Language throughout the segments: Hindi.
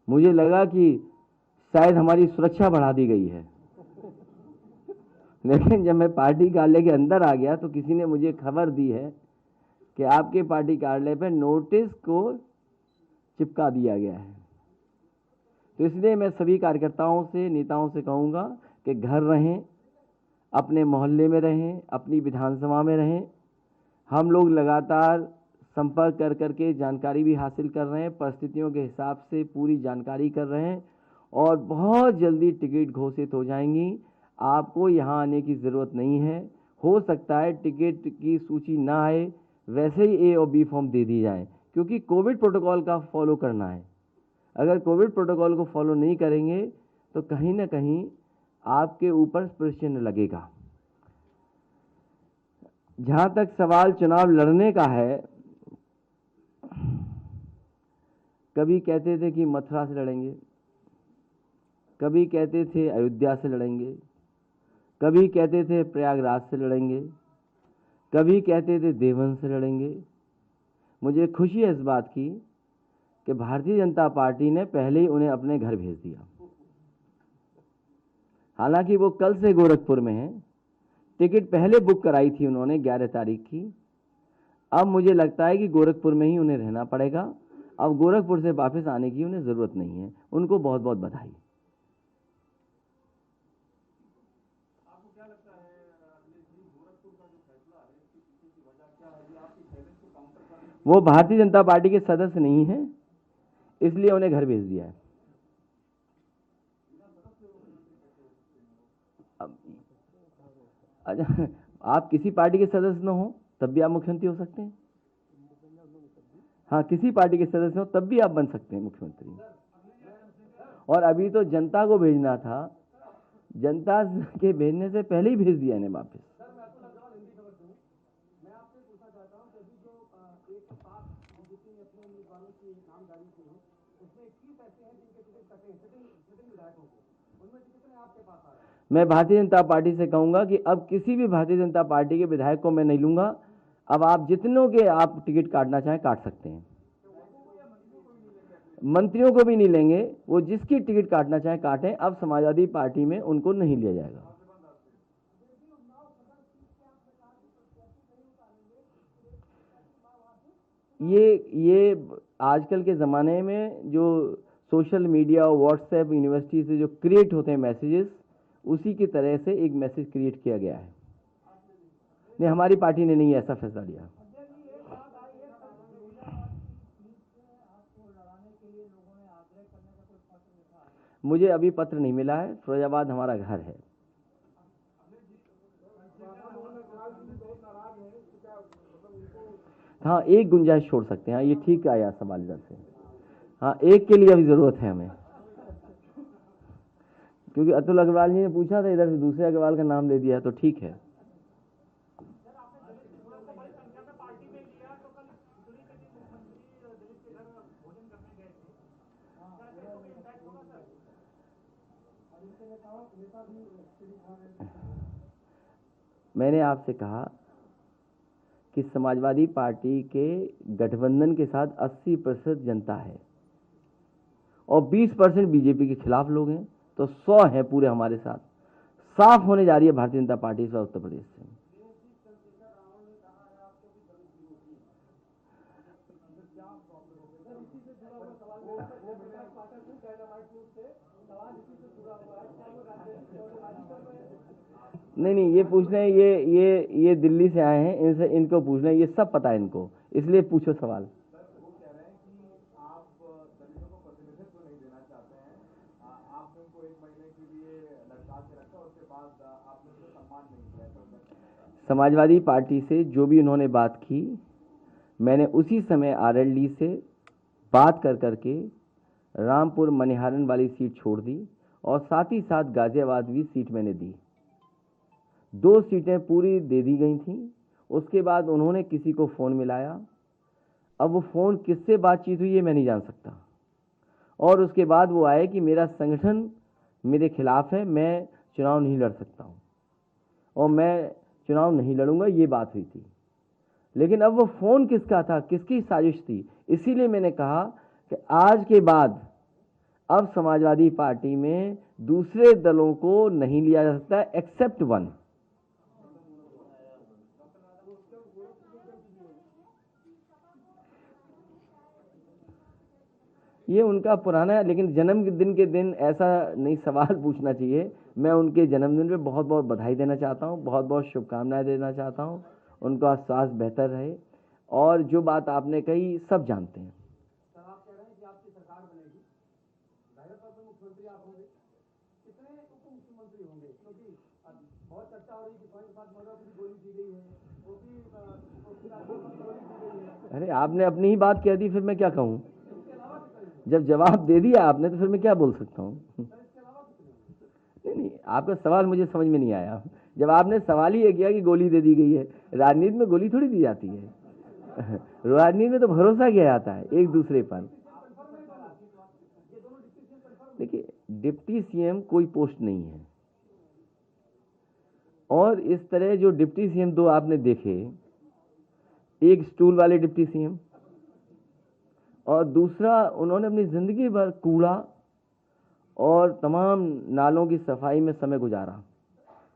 मुझे लगा कि शायद हमारी सुरक्षा बढ़ा दी गई है। लेकिन जब मैं पार्टी कार्यालय के अंदर आ गया तो किसी ने मुझे खबर दी है कि आपके पार्टी कार्यालय पर नोटिस को चिपका दिया गया है। तो इसलिए मैं सभी कार्यकर्ताओं से, नेताओं से कहूँगा कि घर रहें, अपने मोहल्ले में रहें, अपनी विधानसभा में रहें। हम लोग लगातार संपर्क कर करके जानकारी भी हासिल कर रहे हैं, परिस्थितियों के हिसाब से पूरी जानकारी कर रहे हैं और बहुत जल्दी टिकट घोषित हो जाएंगी। आपको यहाँ आने की ज़रूरत नहीं है। हो सकता है टिकट की सूची ना आए, वैसे ही ए और बी फॉर्म दे दी जाए, क्योंकि कोविड प्रोटोकॉल का फॉलो करना है। अगर कोविड प्रोटोकॉल को फॉलो नहीं करेंगे तो कहीं ना कहीं आपके ऊपर प्रश्न लगेगा। जहां तक सवाल चुनाव लड़ने का है, कभी कहते थे कि मथुरा से लड़ेंगे, कभी कहते थे अयोध्या से लड़ेंगे, कभी कहते थे प्रयागराज से लड़ेंगे, कभी कहते थे देवबंद से लड़ेंगे। मुझे खुशी है इस बात की कि भारतीय जनता पार्टी ने पहले ही उन्हें अपने घर भेज दिया। हालांकि वो कल से गोरखपुर में हैं, टिकट पहले बुक कराई थी उन्होंने 11 तारीख की। अब मुझे लगता है कि गोरखपुर में ही उन्हें रहना पड़ेगा। अब गोरखपुर से वापस आने की उन्हें ज़रूरत नहीं है। उनको बहुत बहुत बधाई। आपको क्या लगता है गोरखपुर का जो फैसला है इसके पीछे की वजह क्या है? ये आपकी चैलेंज को काउंटर करने के लिए वो भारतीय जनता पार्टी के सदस्य नहीं है, इसलिए उन्हें घर भेज दिया है। अच्छा, आप किसी पार्टी के सदस्य न हो तब भी आप मुख्यमंत्री हो सकते हैं। हाँ, किसी पार्टी के सदस्य हो तब भी आप बन सकते हैं मुख्यमंत्री। और अभी तो जनता को भेजना था, जनता के भेजने से पहले ही भेज दिया इन्हें वापस। मैं भारतीय जनता पार्टी से कहूंगा कि अब किसी भी भारतीय जनता पार्टी के विधायक को मैं नहीं लूंगा। अब आप जितनों के आप टिकट काटना चाहें काट सकते हैं। मंत्रियों को भी नहीं लेंगे, वो जिसकी टिकट काटना चाहें काटें। अब समाजवादी पार्टी में उनको नहीं लिया जाएगा। ये आजकल के ज़माने में जो सोशल मीडिया और व्हाट्सएप यूनिवर्सिटी से जो क्रिएट होते हैं मैसेजेस, उसी की तरह से एक मैसेज क्रिएट किया गया है। नहीं, हमारी पार्टी ने नहीं ऐसा फैसला लिया। मुझे अभी पत्र नहीं मिला है। फिरोजाबाद हमारा घर है। हाँ, एक गुंजाइश छोड़ सकते हैं। हाँ, ये ठीक आया सवाल इधर से। हाँ, एक के लिए अभी जरूरत है हमें, क्योंकि अतुल अग्रवाल जी ने पूछा था, इधर से दूसरे अग्रवाल का नाम दे दिया, तो ठीक है। मैंने आपसे कहा कि समाजवादी पार्टी के गठबंधन के साथ 80% जनता है और 20% बीजेपी के खिलाफ लोग हैं, तो 100 हैं पूरे हमारे साथ। साफ होने जा रही है भारतीय जनता पार्टी इस बार उत्तर प्रदेश से। नहीं, ये पूछना है, ये दिल्ली से आए हैं, इनसे इनको पूछना है, ये सब पता है इनको, इसलिए पूछो सवाल। समाजवादी पार्टी से जो भी उन्होंने बात की, मैंने उसी समय आरएलडी से बात कर करके रामपुर मनिहारन वाली सीट छोड़ दी और साथ ही साथ गाजियाबाद भी सीट मैंने दी। 2 सीटें पूरी दे दी गई थीं। उसके बाद उन्होंने किसी को फ़ोन मिलाया। अब वो फ़ोन किससे बातचीत हुई ये मैं नहीं जान सकता। और उसके बाद वो आए कि मेरा संगठन मेरे खिलाफ है, मैं चुनाव नहीं लड़ सकता हूँ और मैं चुनाव नहीं लड़ूंगा, ये बात हुई थी। लेकिन अब वो फ़ोन किसका था, किसकी साजिश थी, इसीलिए मैंने कहा कि आज के बाद अब समाजवादी पार्टी में दूसरे दलों को नहीं लिया जा सकता एक्सेप्ट वन। ये उनका पुराना है, लेकिन जन्मदिन के दिन ऐसा नहीं सवाल पूछना चाहिए। मैं उनके जन्मदिन पे बहुत बहुत बधाई देना चाहता हूँ, बहुत बहुत शुभकामनाएं देना चाहता हूँ। उनका स्वास्थ्य बेहतर रहे। और जो बात आपने कही सब जानते हैं। सर, आप कह रहे हैं कि आपकी सरकार बनेगी, जाहिर तौर पर मुख्यमंत्री आप होंगे, कितने उप मुख्यमंत्री होंगे? क्योंकि बहुत चर्चा हो रही है कि स्वामी प्रसाद मौर्य की गोली दी गई है, ओपी राजभर पर गोली दी गई है। अरे आपने अपनी ही बात कह दी, फिर मैं क्या कहूँ? जब जवाब दे दिया आपने तो फिर मैं क्या बोल सकता हूँ? नहीं, आपका सवाल मुझे समझ में नहीं आया। जब आपने सवाल ही ये किया कि गोली दे दी गई है, राजनीति में गोली थोड़ी दी जाती है। राजनीति में तो भरोसा किया जाता है एक दूसरे पर। देखिए, डिप्टी सीएम कोई पोस्ट नहीं है, और इस तरह जो डिप्टी सीएम दो आपने देखे, एक स्टूल वाले डिप्टी सीएम और दूसरा उन्होंने अपनी जिंदगी भर कूड़ा और तमाम नालों की सफाई में समय गुजारा।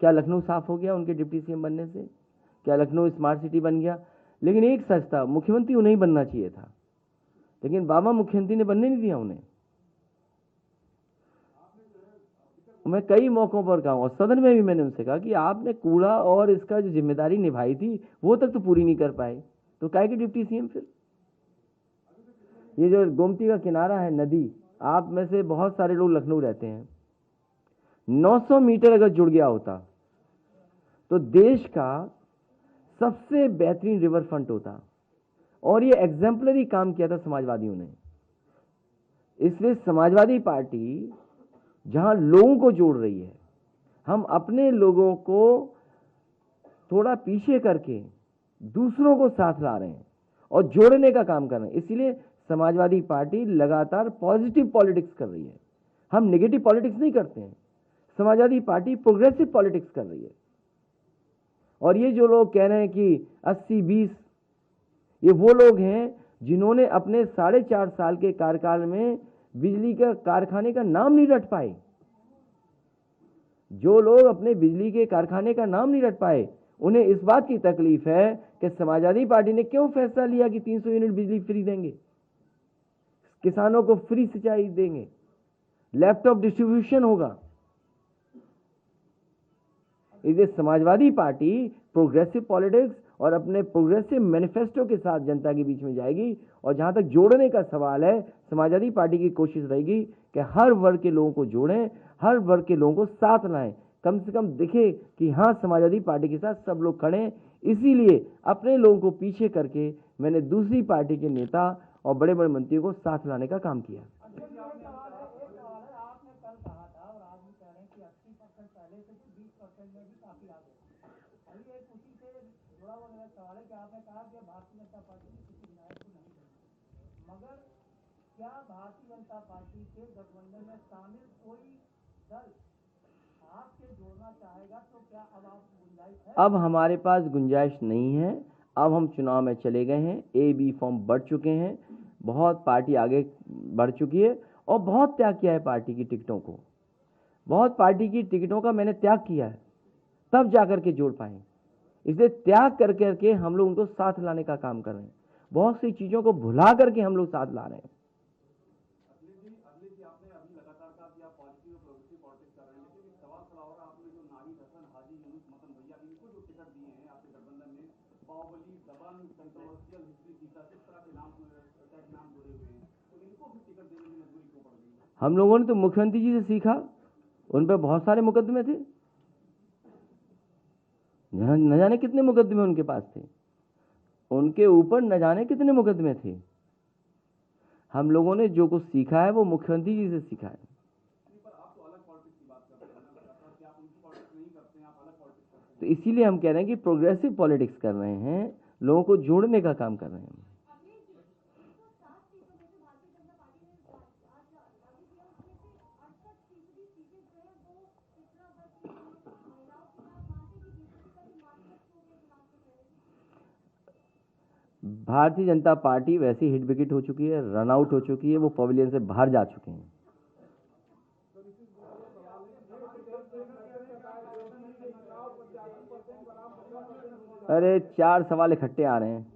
क्या लखनऊ साफ हो गया उनके डिप्टी सीएम बनने से? क्या लखनऊ स्मार्ट सिटी बन गया? लेकिन एक सच था, मुख्यमंत्री उन्हें ही बनना चाहिए था, लेकिन बाबा मुख्यमंत्री ने बनने नहीं दिया उन्हें। मैं कई मौकों पर कहा, और सदन में भी मैंने उनसे कहा कि आपने कूड़ा और इसका जो जिम्मेदारी निभाई थी वो तक तो पूरी नहीं कर पाए, तो काहे के डिप्टी सीएम फिर? ये जो गोमती का किनारा है नदी, आप में से बहुत सारे लोग लखनऊ रहते हैं, 900 मीटर अगर जुड़ गया होता तो देश का सबसे बेहतरीन रिवर फ्रंट होता। और ये एग्जाम्पलरी काम किया था समाजवादियों ने। इसलिए समाजवादी पार्टी जहां लोगों को जोड़ रही है, हम अपने लोगों को थोड़ा पीछे करके दूसरों को साथ ला रहे हैं और जोड़ने का काम कर रहे हैं। इसीलिए समाजवादी पार्टी लगातार पॉजिटिव पॉलिटिक्स कर रही है। हम नेगेटिव पॉलिटिक्स नहीं करते हैं, समाजवादी पार्टी प्रोग्रेसिव पॉलिटिक्स कर रही है। और ये जो लोग कह रहे हैं कि 80-20, ये वो लोग हैं जिन्होंने अपने 4.5 साल के कार्यकाल में बिजली के कारखाने का नाम नहीं रट पाए। जो लोग अपने बिजली के कारखाने का नाम नहीं रट पाए, उन्हें इस बात की तकलीफ है कि समाजवादी पार्टी ने क्यों फैसला लिया कि 300 यूनिट बिजली फ्री देंगे, किसानों को फ्री सिंचाई देंगे, लैपटॉप डिस्ट्रीब्यूशन होगा। इसलिए समाजवादी पार्टी प्रोग्रेसिव पॉलिटिक्स और अपने प्रोग्रेसिव मैनिफेस्टो के साथ जनता के बीच में जाएगी। और जहां तक जोड़ने का सवाल है, समाजवादी पार्टी की कोशिश रहेगी कि हर वर्ग के लोगों को जोड़ें, हर वर्ग के लोगों को साथ लाएं, कम से कम दिखे कि हाँ समाजवादी पार्टी के साथ सब लोग खड़े हैं। इसीलिए अपने लोगों को पीछे करके मैंने दूसरी पार्टी के नेता और बड़े बड़े मंत्रियों को साथ लाने का काम किया। मगर क्या भारतीय जनता पार्टी के गठबंधन में शामिल कोई दल आपसे जोड़ना चाहेगा? तो क्या अब आप गुंजाइश है? अब हमारे पास गुंजाइश नहीं है। अब हम चुनाव में चले गए हैं, A-B फॉर्म बढ़ चुके हैं, बहुत पार्टी आगे बढ़ चुकी है और बहुत त्याग किया है पार्टी की टिकटों को। बहुत पार्टी की टिकटों का मैंने त्याग किया है, तब जाकर के जोड़ पाए। इसलिए त्याग कर करके हम लोग उनको साथ लाने का काम कर रहे हैं। बहुत सी चीजों को भुला करके हम लोग साथ ला रहे हैं। हम लोगों ने तो मुख्यमंत्री जी से सीखा, उन पर बहुत सारे मुकदमे थे, न जाने कितने मुकदमे उनके पास थे, उनके ऊपर न जाने कितने मुकदमे थे। हम लोगों ने जो कुछ सीखा है वो मुख्यमंत्री जी से सीखा है। तो इसीलिए हम कह रहे हैं कि प्रोग्रेसिव पॉलिटिक्स कर रहे हैं, लोगों को जोड़ने का काम कर रहे हैं। भारतीय जनता पार्टी वैसी हिट विकेट हो चुकी है, रन आउट हो चुकी है, वो पवेलियन से बाहर जा चुके हैं। अरे 4 सवाल इकट्ठे आ रहे हैं।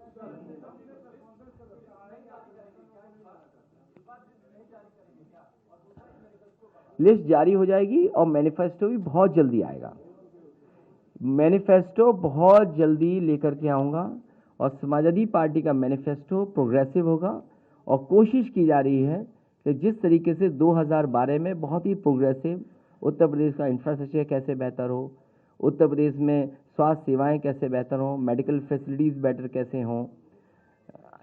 लिस्ट जारी हो जाएगी और मैनिफेस्टो भी बहुत जल्दी आएगा। मैनिफेस्टो बहुत जल्दी लेकर के आऊँगा और समाजवादी पार्टी का मैनिफेस्टो प्रोग्रेसिव होगा और कोशिश की जा रही है कि जिस तरीके से 2012 में बहुत ही प्रोग्रेसिव उत्तर प्रदेश का इंफ्रास्ट्रक्चर कैसे बेहतर हो, उत्तर प्रदेश में स्वास्थ्य सेवाएं कैसे बेहतर हों, मेडिकल फैसिलिटीज़ बेटर कैसे हों,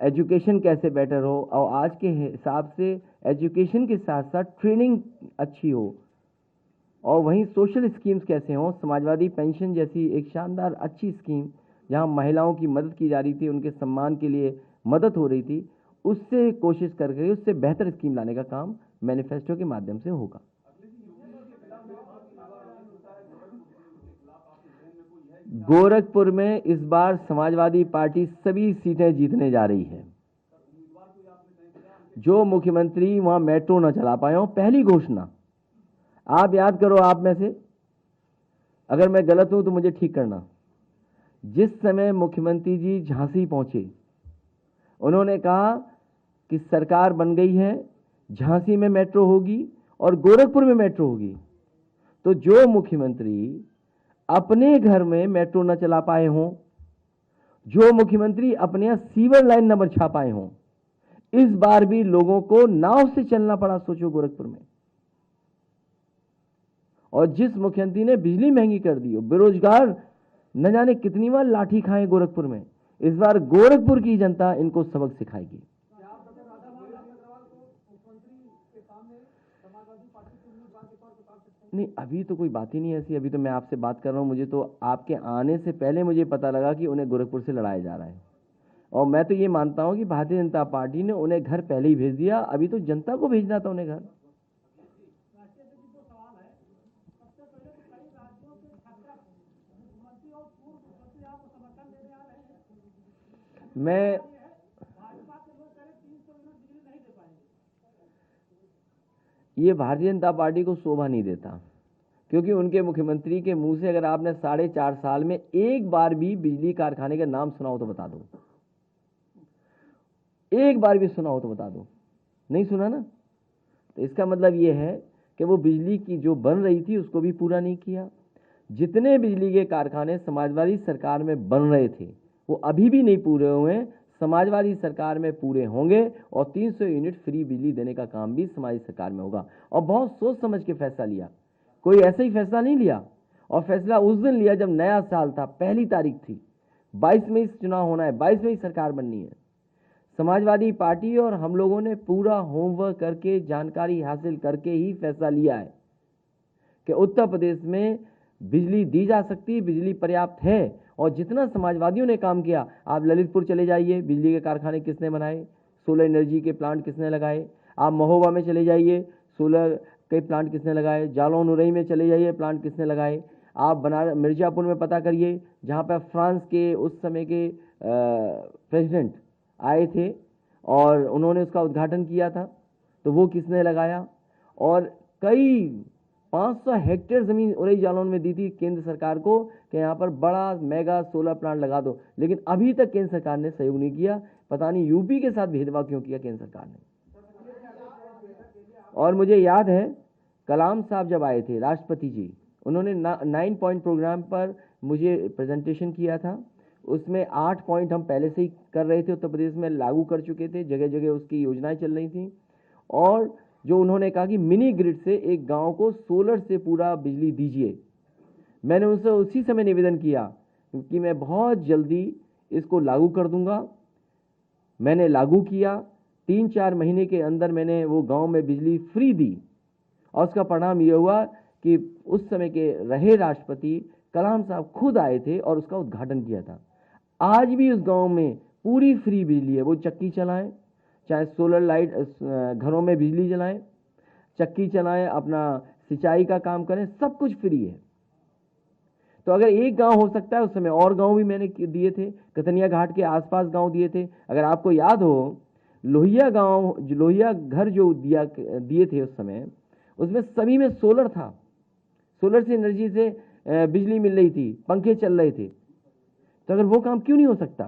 एजुकेशन कैसे बेटर हो, और आज के हिसाब से एजुकेशन के साथ साथ ट्रेनिंग अच्छी हो, और वहीं सोशल स्कीम्स कैसे हों, समाजवादी पेंशन जैसी एक शानदार अच्छी स्कीम जहां महिलाओं की मदद की जा रही थी, उनके सम्मान के लिए मदद हो रही थी, उससे कोशिश करके उससे बेहतर स्कीम लाने का काम मैनिफेस्टो के माध्यम से होगा। गोरखपुर में इस बार समाजवादी पार्टी सभी सीटें जीतने जा रही है। जो मुख्यमंत्री वहां मेट्रो न चला पाए हो, पहली घोषणा आप याद करो, आप में से अगर मैं गलत हूं तो मुझे ठीक करना। जिस समय मुख्यमंत्री जी झांसी पहुंचे, उन्होंने कहा कि सरकार बन गई है, झांसी में मेट्रो होगी और गोरखपुर में मेट्रो होगी। तो जो मुख्यमंत्री अपने घर में मेट्रो न चला पाए हों, जो मुख्यमंत्री अपने यहां सीवर लाइन न बिछा पाए हों, इस बार भी लोगों को नाव से चलना पड़ा, सोचो गोरखपुर में। और जिस मुख्यमंत्री ने बिजली महंगी कर दी, बेरोजगार न जाने कितनी बार लाठी खाए गोरखपुर में, इस बार गोरखपुर की जनता इनको सबक सिखाएगी। नहीं, अभी तो कोई बात ही नहीं ऐसी। अभी तो मैं आपसे बात कर रहा हूं, मुझे तो आपके आने से पहले मुझे पता लगा कि उन्हें गोरखपुर से लड़ाया जा रहा है, और मैं तो ये मानता हूं कि भारतीय जनता पार्टी ने उन्हें घर पहले ही भेज दिया। अभी तो जनता को भेजना था उन्हें घर। मैं ये भारतीय जनता पार्टी को शोभा नहीं देता, क्योंकि उनके मुख्यमंत्री के मुंह से अगर आपने 4.5 साल में एक बार भी बिजली कारखाने का नाम सुना हो तो बता दो, एक बार भी सुना हो तो बता दो। नहीं सुना ना, तो इसका मतलब ये है कि वो बिजली की जो बन रही थी उसको भी पूरा नहीं किया। जितने बिजली के कारखाने समाजवादी सरकार में बन रहे थे वो अभी भी नहीं पूरे हुए, समाजवादी सरकार में पूरे होंगे, और 300 यूनिट फ्री बिजली देने का काम भी समाजवादी सरकार में होगा। और बहुत सोच समझ के फैसला लिया, कोई ऐसा ही फैसला नहीं लिया। और फैसला उस दिन लिया जब नया साल था, पहली तारीख थी, 22 मई से चुनाव होना है, 22 मई सरकार बननी है। समाजवादी पार्टी और हम लोगों ने पूरा होमवर्क करके, जानकारी हासिल करके ही फैसला लिया है कि उत्तर प्रदेश में बिजली दी जा सकती है, बिजली पर्याप्त है। और जितना समाजवादियों ने काम किया, आप ललितपुर चले जाइए, बिजली के कारखाने किसने बनाए, सोलर एनर्जी के प्लांट किसने लगाए। आप महोबा में चले जाइए, सोलर के प्लांट किसने लगाए। जालौन उरई में चले जाइए, प्लांट किसने लगाए। आप बनारस मिर्जापुर में पता करिए, जहाँ पर फ्रांस के उस समय के प्रेसिडेंट आए थे और उन्होंने उसका उद्घाटन किया था, तो वो किसने लगाया। और कई 500 हेक्टेयर जमीन उरई जालौन में दी थी केंद्र सरकार को कि यहाँ पर बड़ा मेगा सोलर प्लांट लगा दो, लेकिन अभी तक केंद्र सरकार ने सहयोग नहीं किया। पता नहीं यूपी के साथ भेदभाव क्यों किया केंद्र सरकार ने। और मुझे याद है कलाम साहब जब आए थे, राष्ट्रपति जी, उन्होंने 9 पॉइंट प्रोग्राम पर मुझे प्रेजेंटेशन किया था। उसमें 8 पॉइंट हम पहले से ही कर रहे थे, उत्तर प्रदेश में लागू कर चुके थे, जगह जगह उसकी योजनाएं चल रही थी। और जो उन्होंने कहा कि मिनी ग्रिड से एक गांव को सोलर से पूरा बिजली दीजिए, मैंने उनसे उसी समय निवेदन किया कि मैं बहुत जल्दी इसको लागू कर दूंगा। मैंने लागू किया, 3-4 महीने के अंदर मैंने वो गांव में बिजली फ्री दी, और उसका परिणाम ये हुआ कि उस समय के रहे राष्ट्रपति कलाम साहब खुद आए थे और उसका उद्घाटन किया था। आज भी उस गांव में पूरी फ्री बिजली है। वो चक्की चलाएं, चाहे सोलर लाइट घरों में बिजली जलाएं, चक्की चलाएं, अपना सिंचाई का काम करें, सब कुछ फ्री है। तो अगर एक गांव हो सकता है, उस समय और गांव भी मैंने दिए थे, कतनिया घाट के आसपास गांव दिए थे। अगर आपको याद हो, लोहिया गांव, लोहिया घर जो दिए थे उस समय, उसमें सभी में सोलर था, सोलर से एनर्जी से बिजली मिल रही थी, पंखे चल रहे थे। तो अगर वो काम क्यों नहीं हो सकता?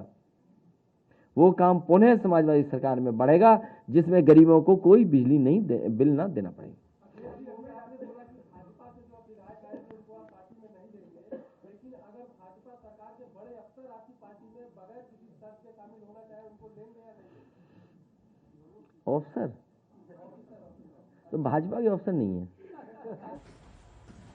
वो काम पुनः समाजवादी सरकार में बढ़ेगा जिसमें गरीबों को कोई बिजली नहीं बिल ना देना पड़े। लेकिन अगर भाजपा सरकार के बड़े अफसर आपकी पार्टी में बगैर किसी शर्त के शामिल होना चाहे उनको लेंगे या नहीं? अफसर तो भाजपा के अफसर नहीं है।